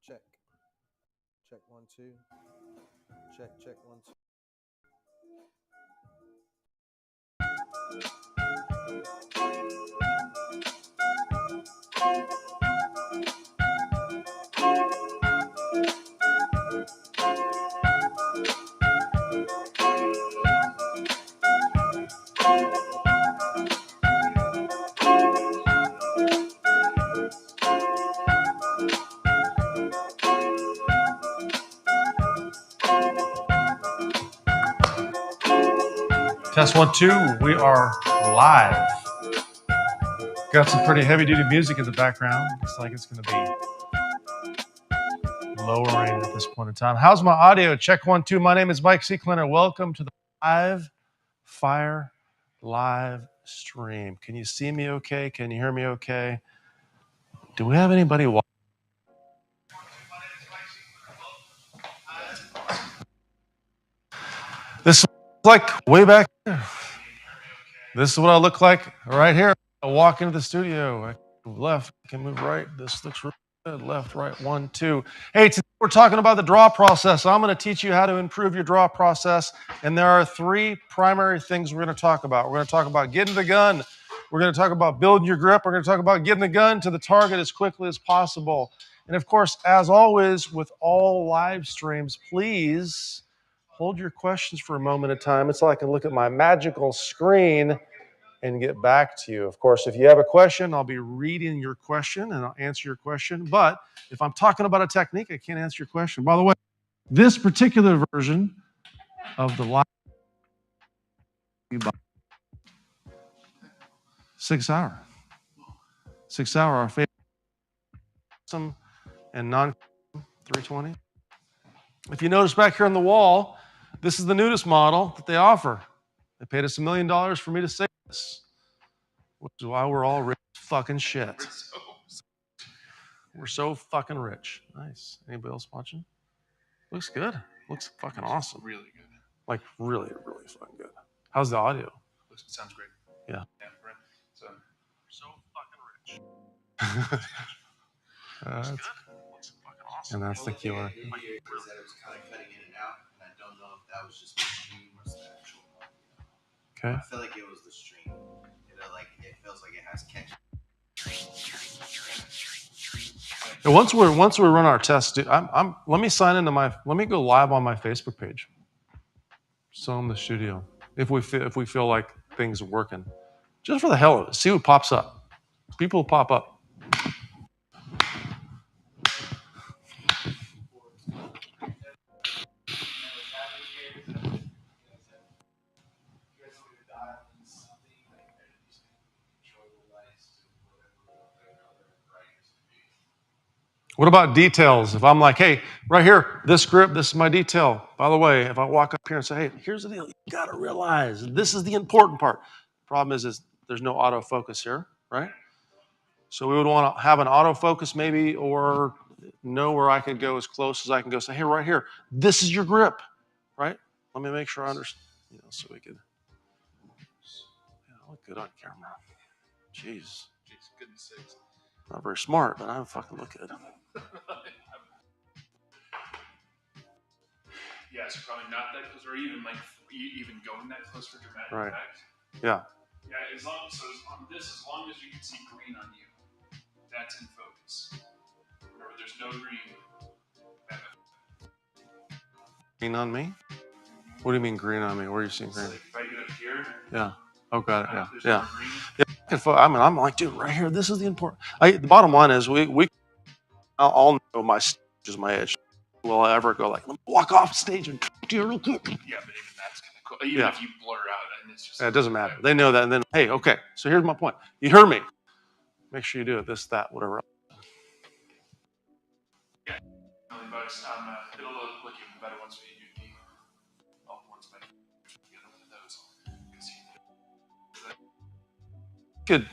Check. Check 1 2. Check 1 2. Test 1 2. We are live. Got some pretty heavy duty music in the background. Looks like it's going to be lowering at this point in time. How's my audio? Check 1 2. My name is Mike Seekleiner. Welcome to the LiveFire live stream. Can you see me okay? Can you hear me okay? Do we have anybody watching? This is like way back here. This is what I look like right here. I walk into the studio. I can move left, I can move right. This looks really good. Left, right, 1 2. Hey, today we're talking about the draw process. I'm going to teach you how to improve your draw process. And there are 3 primary things we're going to talk about. We're going to talk about getting the gun. We're going to talk about building your grip. We're going to talk about getting the gun to the target as quickly as possible. And of course, as always, with all live streams, please hold your questions for a moment at a time. It's so I can look at my magical screen and get back to you. Of course, if you have a question, I'll be reading your question and I'll answer your question. But if I'm talking about a technique, I can't answer your question. By the way, this particular version of the live 6 hour. 6 hour, our favorite custom and non-320. If you notice back here on the wall, this is the newest model that they offer. They paid us $1 million for me to say this, which is why we're all rich fucking shit. We're so fucking rich. Nice. Anybody else watching? Looks good. Looks fucking awesome. Really good. Like really, really fucking good. How's the audio? Sounds great. Yeah. Yeah, right. So fucking rich. Looks good. Looks fucking awesome. And that's the QR. Like, it was kind of cutting in and out, and I don't know if that was just the stream or the actual audio. Okay. I feel like it was the stream. It feels like it has catch. And once we run our test, let me sign into let me go live on my Facebook page. So in the studio, if we feel like things are working, just for the hell of it, see what pops up. People will pop up. What about details? If I'm like, hey, right here, this grip, this is my detail. By the way, if I walk up here and say, hey, here's the deal, you got to realize this is the important part. Problem is there's no autofocus here, right? So we would want to have an autofocus maybe, or know where I could go as close as I can go. Say, hey, right here, this is your grip, right? Let me make sure I understand, so we could. Yeah, I look good on camera. Jeez. good and 6. Not very smart, but I fucking look good. Yeah, so probably not that close, or even going that close for dramatic Right. effect. Yeah. Yeah, as long as you can see green on you, that's in focus. Remember, there's no green. Green on me? What do you mean green on me? Where are you seeing green? So if I get up here, Yeah. Oh, got it. Yeah. there's Yeah. no green. Yeah. I'm like, dude, right here. This is the important. The bottom line is I'll know my stage is my edge. Will I ever go like, let me walk off stage and do it real quick? Yeah, but even that's kind of cool. Even if you blur out, and it's just. Yeah, it doesn't matter. They know that. And then, hey, okay. So here's my point. You heard me. Make sure you do it. This, that, whatever. Yeah. $1 million. It'll look even better once we do the ones by get over those.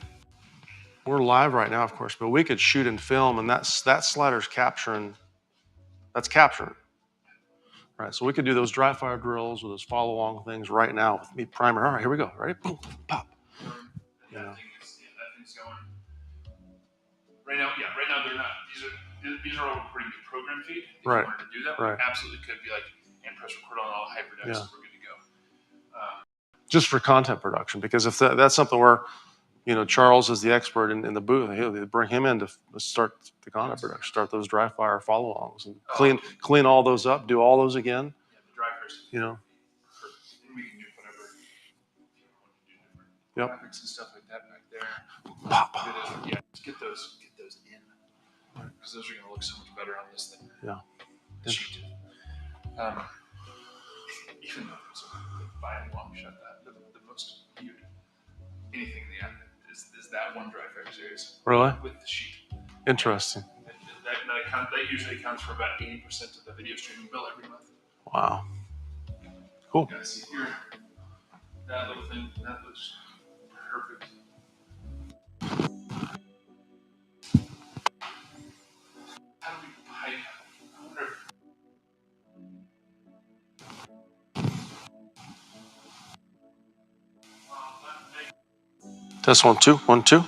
We're live right now, of course, but we could shoot and film, and that slider's capturing. That's capturing. Right, so we could do those dry fire drills or those follow along things right now with me primer. All right, here we go. Ready? Boom, pop. That thing's going. Right now, they're not. These are these are all recording the program feed. If Right. you wanted to do that, Right. we absolutely could be like, and press record on all HyperDecks, Yeah. and we're good to go. Just for content production, because if that's something where, you know, Charles is the expert in the booth, he'll bring him in to start the content production, start those LiveFire follow-alongs, and clean all those up, do all those again. Yeah, the drivers. You know. Perfect. And we can do whatever. If you want to do different Yep. graphics and stuff like that back there. Pop. Yeah, just get those in, because those are going to look so much better on this thing. Yeah. The sheet. Even though it's by a long shot, the most viewed anything in the app is that one DriveFire series. Really? With the sheet. Interesting. That usually accounts for about 80% of the video streaming bill every month. Wow. Cool. You guys see here, that little thing, that looks perfect. How do we pipe? I wonder if Test 1 2 1 2.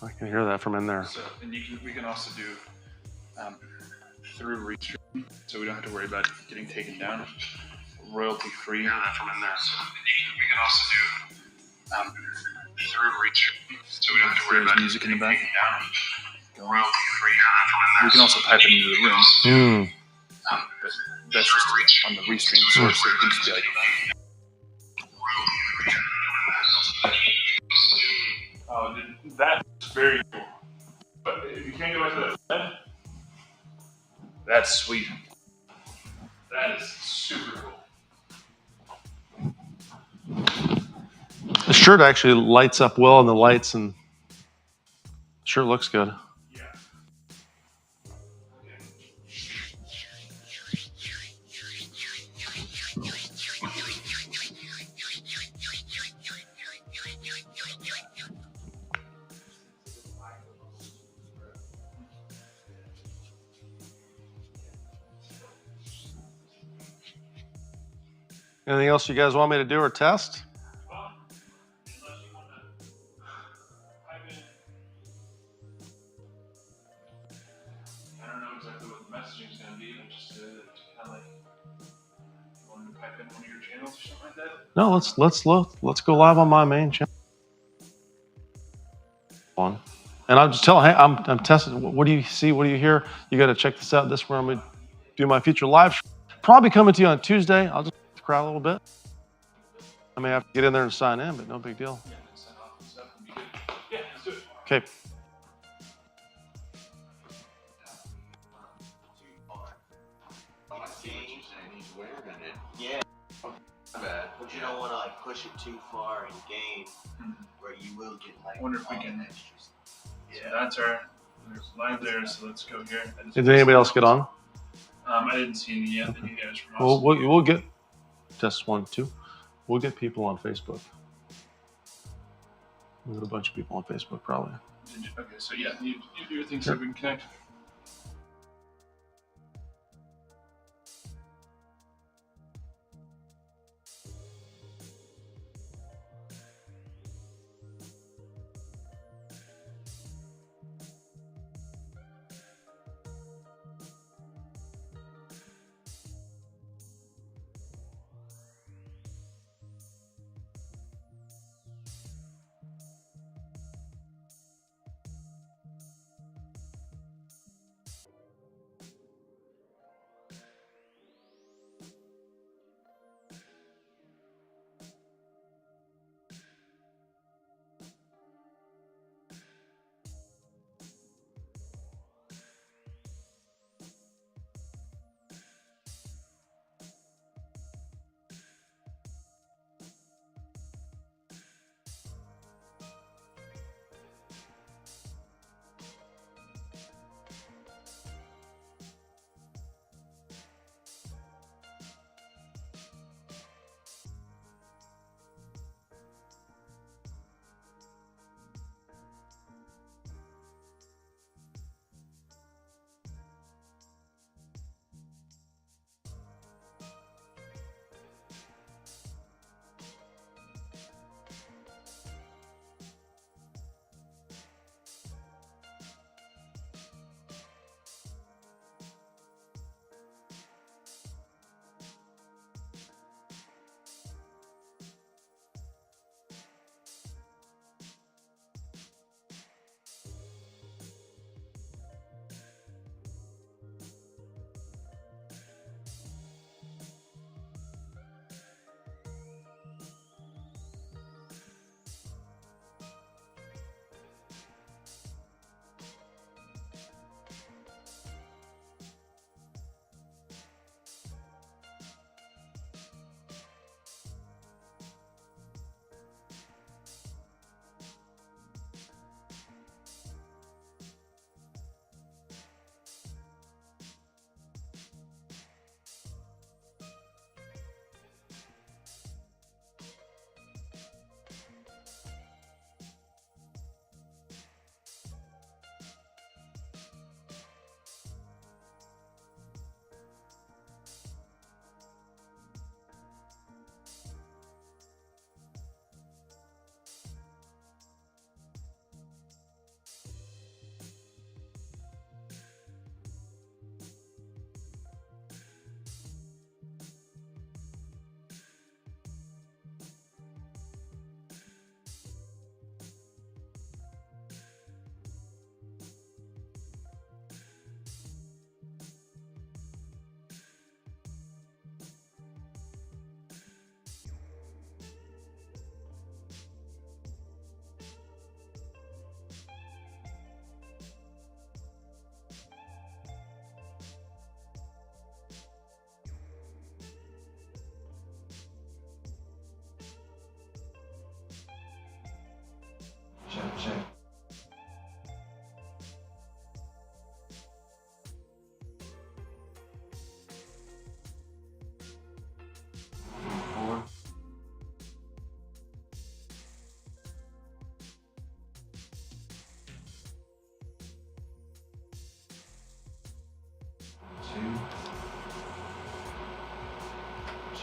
I can hear that from in there. so. And we can also do through restream, so we don't have to worry about getting taken down. Royalty free. Hear that from in there. So we can also do through restream, so we don't have to worry about music in the back. Royalty free. We can also pipe it into the room. But that's just on the restream source, so it can just be like. Oh, that's very cool. But if you can't go back to that bed, that's sweet. That is super cool. The shirt actually lights up well in the lights, and sure looks good. Yeah. Anything else you guys want me to do or test? Well, unless you want to pipe in. I don't know exactly what the messaging is going to be, but just to kind of like, you want to pipe in one of your channels or something like that? No, let's go live on my main channel. And I'm just telling, hey, I'm testing. What do you see? What do you hear? You got to check this out. This is where I'm going to do my future live stream. Probably coming to you on Tuesday. I'll just crowd a little bit. I may have to get in there and sign in, but no big deal. Yeah, sign off and stuff and be good. Yeah, let's do it. Okay. Yeah. Bad. But you don't want to like push it too far in game where you will get like. I wonder if we can. Extras. Yeah, so that's our. There's live there, so let's go here. Did anybody else get on? I didn't see any yet. Any guys from us? Well, we'll get test 1 2. We'll get people on Facebook. We'll get a bunch of people on Facebook probably. Okay, so yeah, you do your thing so we can connect.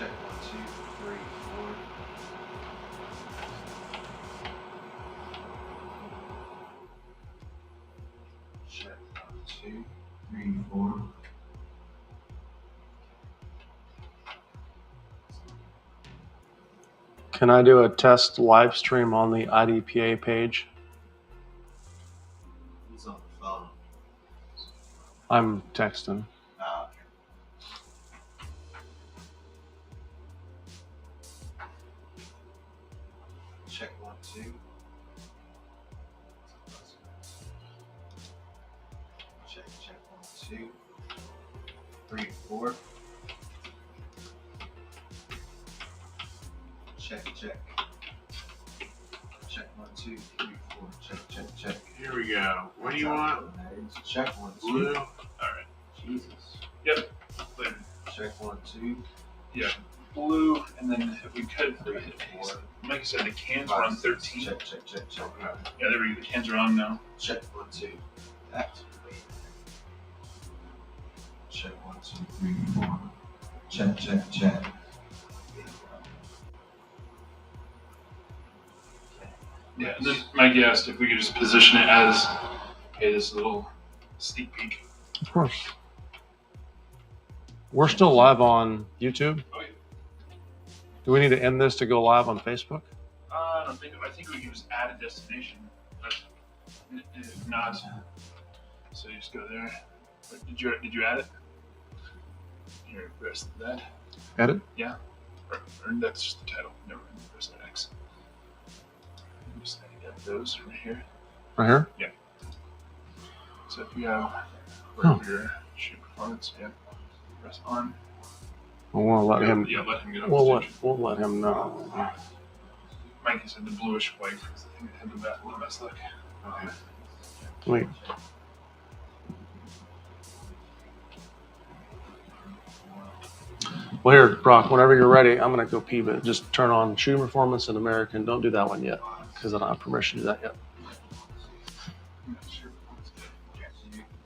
Check 1, 2, 3, 4. Check 1, 2, 3, 4. Can I do a test live stream on the IDPA page? He's on the phone. I'm texting. Okay. Check 1, 2. Check 1, 2, 3, 4. Check. Check 1, 2, 3, 4. Check. Here we go. What do you want? Check 1, 2. Blue. All right. Jesus. Yep. Then, Check 1, 2. yeah. Blue, and then if we could, 3, 4. like I said, the cans are on 13. Check. Yeah, there we go. The cans are on now. Check 1, 2. Activate. Check 1, 2, 3, 4. Check. Yeah, and then Mike asked if we could just position it as, hey, this little sneak peek. Of course. We're still live on YouTube. Oh, yeah. Do we need to end this to go live on Facebook? I don't think. I think we can just add a destination. But if not, so you just go there. But did you add it? Here, press that. Edit? Yeah. Or that's just the title. Never mind. Press that X. Just add those right here. Right here? Yeah. So if you have your shoot performance, yeah. Press on. We won't let him. Yeah, let him get on stage. We'll let him know. Mike said the bluish white is the thing that had the best look. Okay. Wait. Well, here, Brock, whenever you're ready, I'm going to go pee, but just turn on shooting performance in American. Don't do that one yet, because I don't have permission to do that yet. 2,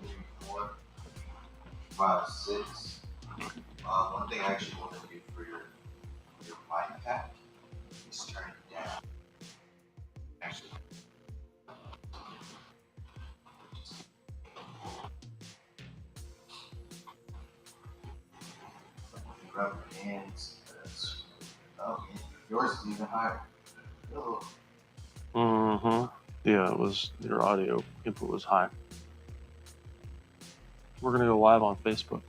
3, 4, 5, 6. One thing I actually want to do for your mic pack is turn it down. Actually. Rub your hands. Oh, yours is even higher. Oh. Yeah, it was, your audio input was high. We're going to go live on Facebook.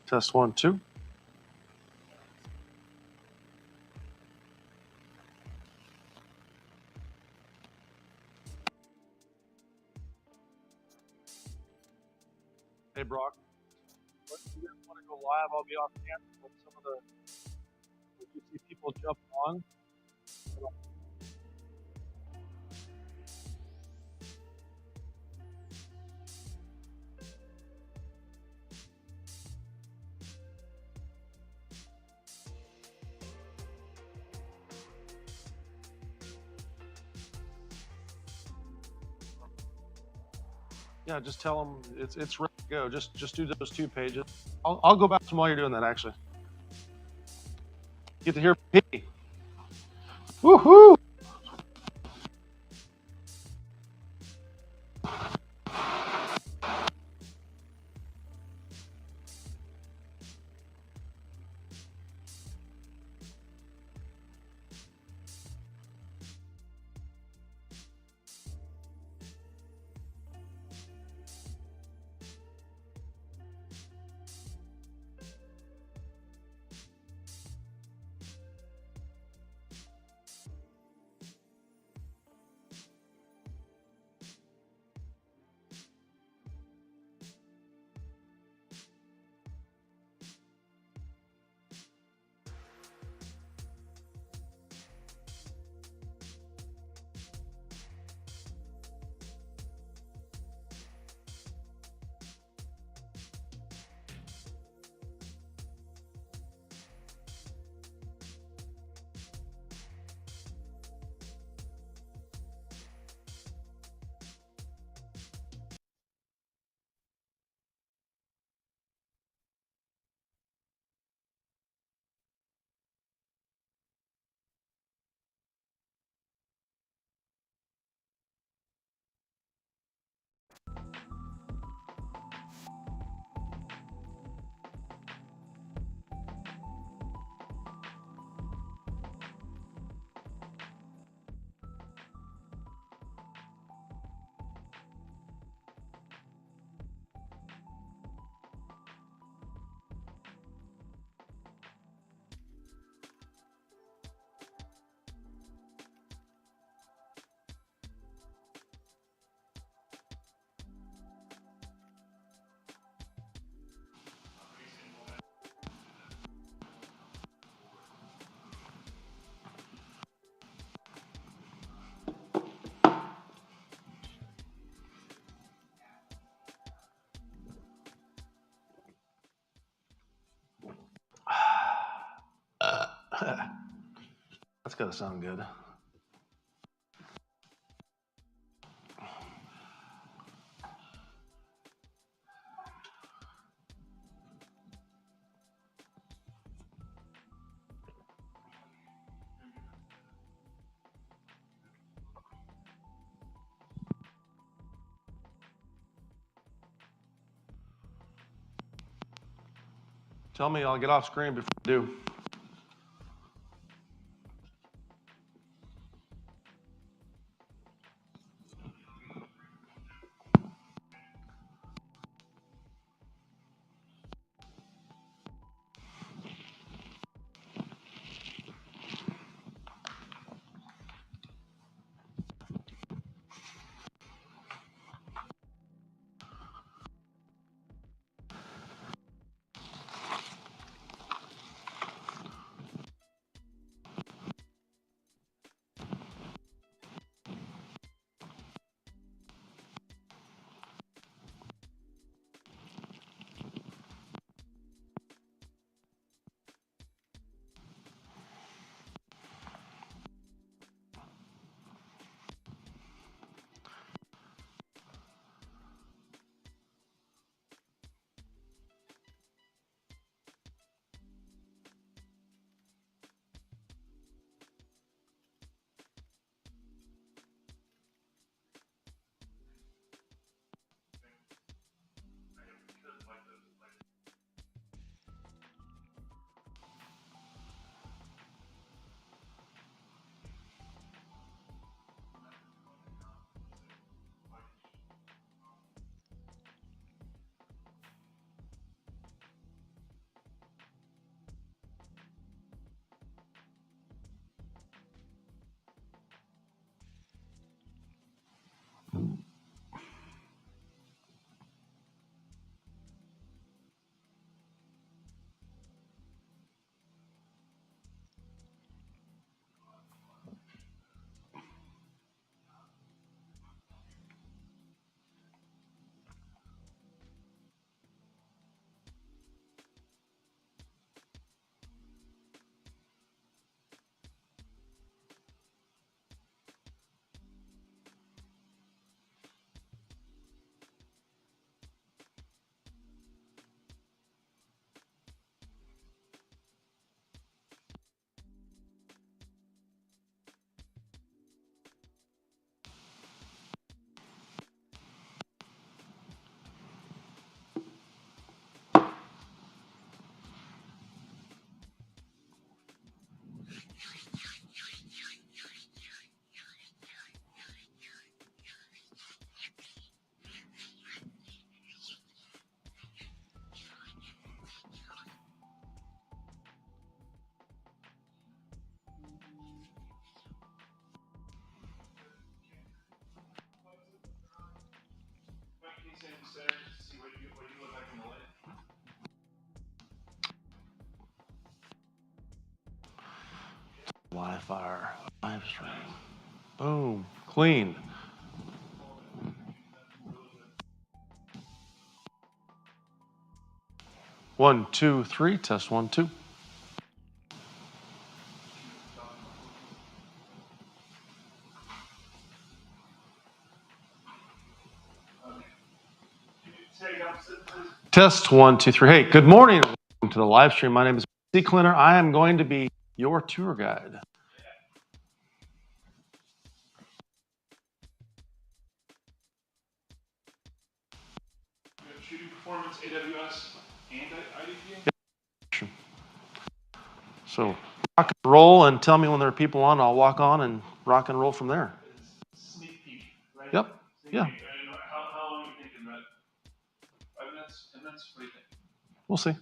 Test 1, 2. Hey, Brock. If you guys want to go live, I'll be off camera. But some of the, if you see people jump on. Yeah, just tell them it's ready to go. Just do those 2 pages. I'll go back to them while you're doing that. Actually, get to hear me. Woohoo! That's got to sound good. Tell me I'll get off screen before I do. LiveFire, live stream. Boom, clean. One, two, three, test 1, 2. Test 1, 2, 3. Hey, good morning. Welcome to the live stream. My name is C. Clinner. I am going to be your tour guide. Shooting performance, AWS, and IDPA? So rock and roll and tell me when there are people on. I'll walk on and rock and roll from there. Sneak peek, right? Yep. Sneak Yeah. peek. I don't know, how long are you thinking that? 5 minutes? 10 minutes? What do you think? We'll see.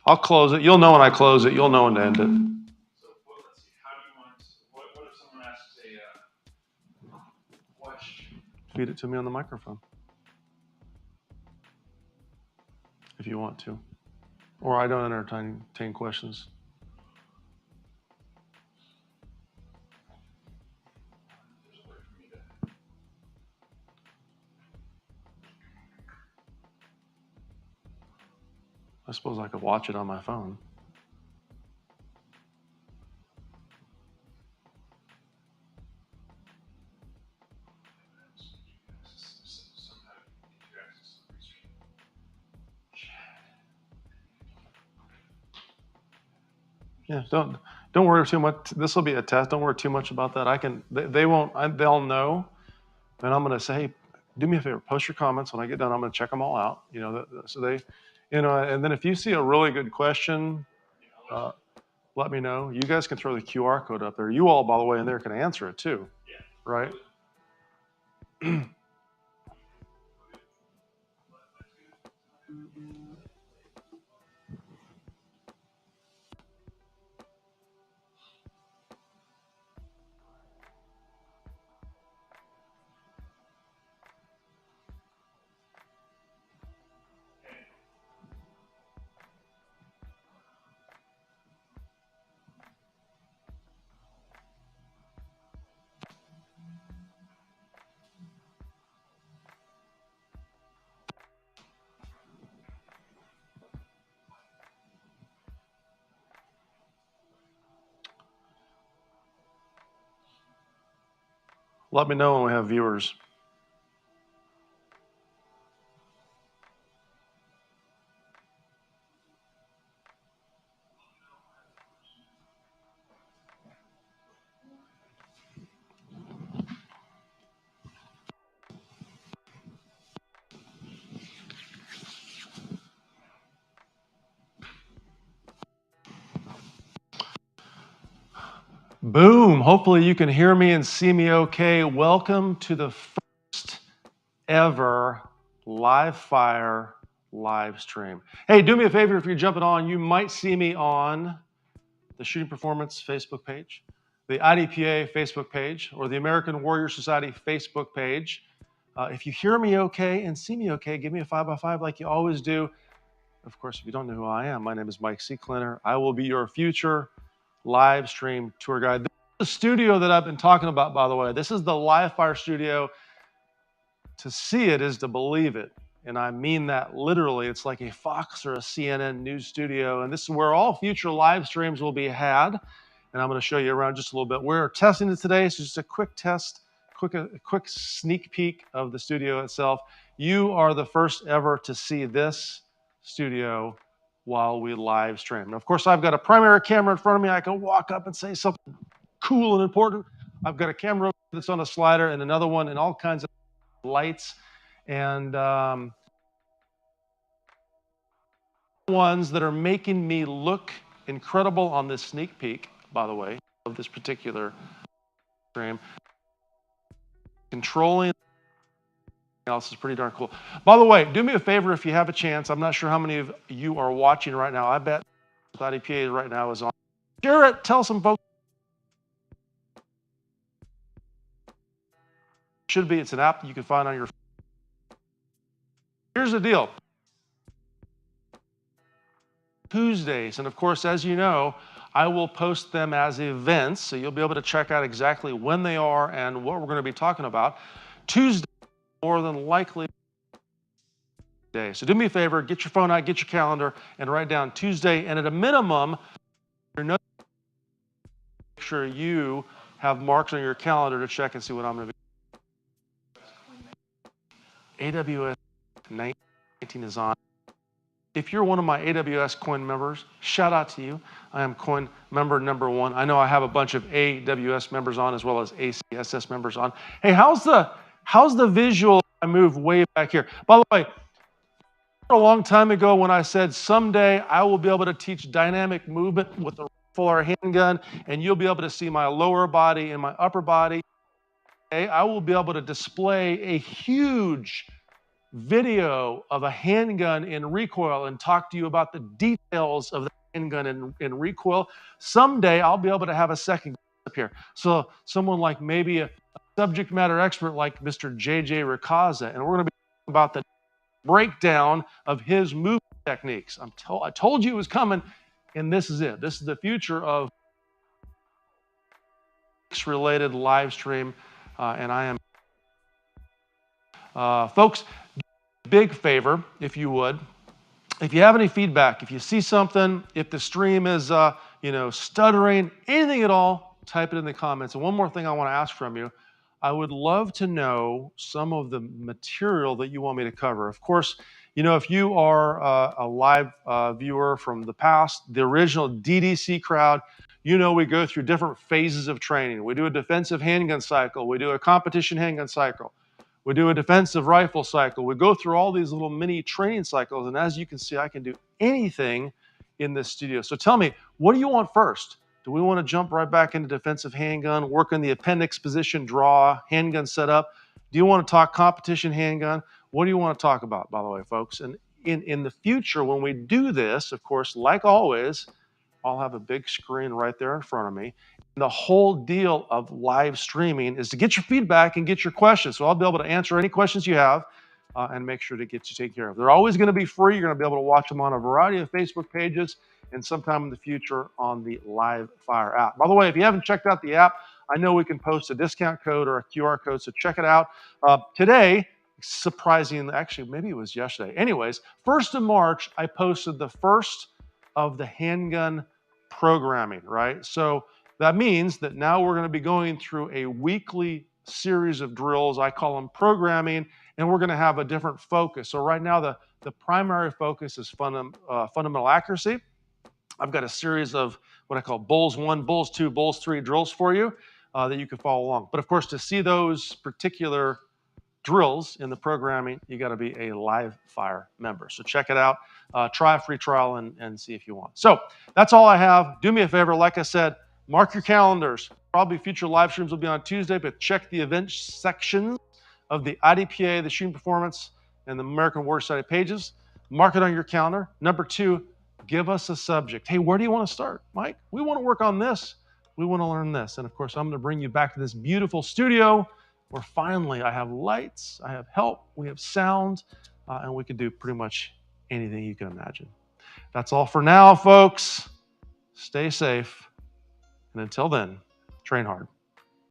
I'll close it. You'll know when I close it. You'll know when to end it. So let's see. How do you want? What if someone asks a question? Feed it to me on the microphone if you want to. Or I don't entertain questions. I suppose I could watch it on my phone. Yeah, don't worry too much. This will be a test. Don't worry too much about that. They won't. They'll know, and I'm going to say, hey, do me a favor, post your comments when I get done. I'm going to check them all out. So they, and then if you see a really good question, let me know. You guys can throw the QR code up there. You all, by the way, in there can answer it too, right? Let me know when we have viewers. Boom. Hopefully you can hear me and see me okay. Welcome to the first ever LiveFire live stream. Hey, do me a favor if you're jumping on. You might see me on the Shooting Performance Facebook page, the IDPA Facebook page, or the American Warrior Society Facebook page. If you hear me okay and see me okay, give me a 5x5 like you always do. Of course, if you don't know who I am, my name is Mike C. Klinner. I will be your future live stream tour guide. This is the studio that I've been talking about, by the way. This is the LiveFire studio. To see it is to believe it. And I mean that literally. It's like a Fox or a CNN news studio. And this is where all future live streams will be had. And I'm going to show you around just a little bit. We're testing it today. So just a quick test, a quick sneak peek of the studio itself. You are the first ever to see this studio while we live stream. And of course, I've got a primary camera in front of me. I can walk up and say something cool and important. I've got a camera that's on a slider and another one and all kinds of lights and ones that are making me look incredible on this sneak peek, by the way, of this particular stream. Controlling else is pretty darn cool. By the way, do me a favor if you have a chance. I'm not sure how many of you are watching right now. I bet IDPA right now is on. Share it. Tell some folks. Should be. It's an app that you can find on your phone. Here's the deal. Tuesdays, and of course, as you know, I will post them as events, so you'll be able to check out exactly when they are and what we're going to be talking about. Tuesday, more than likely, day. So do me a favor, get your phone out, get your calendar, and write down Tuesday, and at a minimum, make sure you have marks on your calendar to check and see what I'm going to be. AWS 19 is on. If you're one of my AWS Coin members, shout out to you. I am Coin member number 1. I know I have a bunch of AWS members on as well as ACSS members on. Hey, how's the visual? I move way back here. By the way, a long time ago when I said someday I will be able to teach dynamic movement with a rifle or a handgun, and you'll be able to see my lower body and my upper body. I will be able to display a huge video of a handgun in recoil and talk to you about the details of the handgun in recoil. Someday I'll be able to have a second up here. So someone like maybe a subject matter expert like Mr. JJ Rikaza, and we're going to be talking about the breakdown of his movement techniques. I told you it was coming, and this is it. This is the future of related live stream, and I am folks. Big favor, if you would, if you have any feedback, if you see something, if the stream is stuttering, anything at all, type it in the comments. And one more thing I want to ask from you. I would love to know some of the material that you want me to cover. Of course, if you are a live viewer from the past, the original DDC crowd, we go through different phases of training. We do a defensive handgun cycle. We do a competition handgun cycle. We do a defensive rifle cycle. We go through all these little mini training cycles. And as you can see, I can do anything in this studio. So tell me, what do you want first? Do we want to jump right back into defensive handgun, work in the appendix position, draw, handgun setup? Do you want to talk competition handgun? What do you want to talk about, by the way, folks? And in the future, when we do this, of course, like always, I'll have a big screen right there in front of me. And the whole deal of live streaming is to get your feedback and get your questions. So I'll be able to answer any questions you have and make sure to get you taken care of. They're always going to be free. You're going to be able to watch them on a variety of Facebook pages and sometime in the future on the LiveFire app. By the way, if you haven't checked out the app, I know we can post a discount code or a QR code, so check it out. Today, surprising, actually, maybe it was yesterday. Anyways, 1st of March, I posted the first of the handgun programming, right? So that means that now we're going to be going through a weekly series of drills. I call them programming, and we're going to have a different focus. So right now, the primary focus is fundamental accuracy. I've got a series of what I call Bulls 1, Bulls 2, Bulls 3 drills for you that you can follow along. But of course, to see those particular drills in the programming, you got to be a LiveFire member. So check it out. Try a free trial and see if you want. So that's all I have. Do me a favor. Like I said, mark your calendars. Probably future live streams will be on Tuesday, but check the event sections of the IDPA, the Shooting Performance, and the American Warrior Society pages. Mark it on your calendar. Number 2, give us a subject. Hey, where do you want to start, Mike? We want to work on this. We want to learn this. And of course, I'm going to bring you back to this beautiful studio where finally I have lights, I have help, we have sound, and we can do pretty much anything you can imagine. That's all for now, folks. Stay safe. And until then, train hard.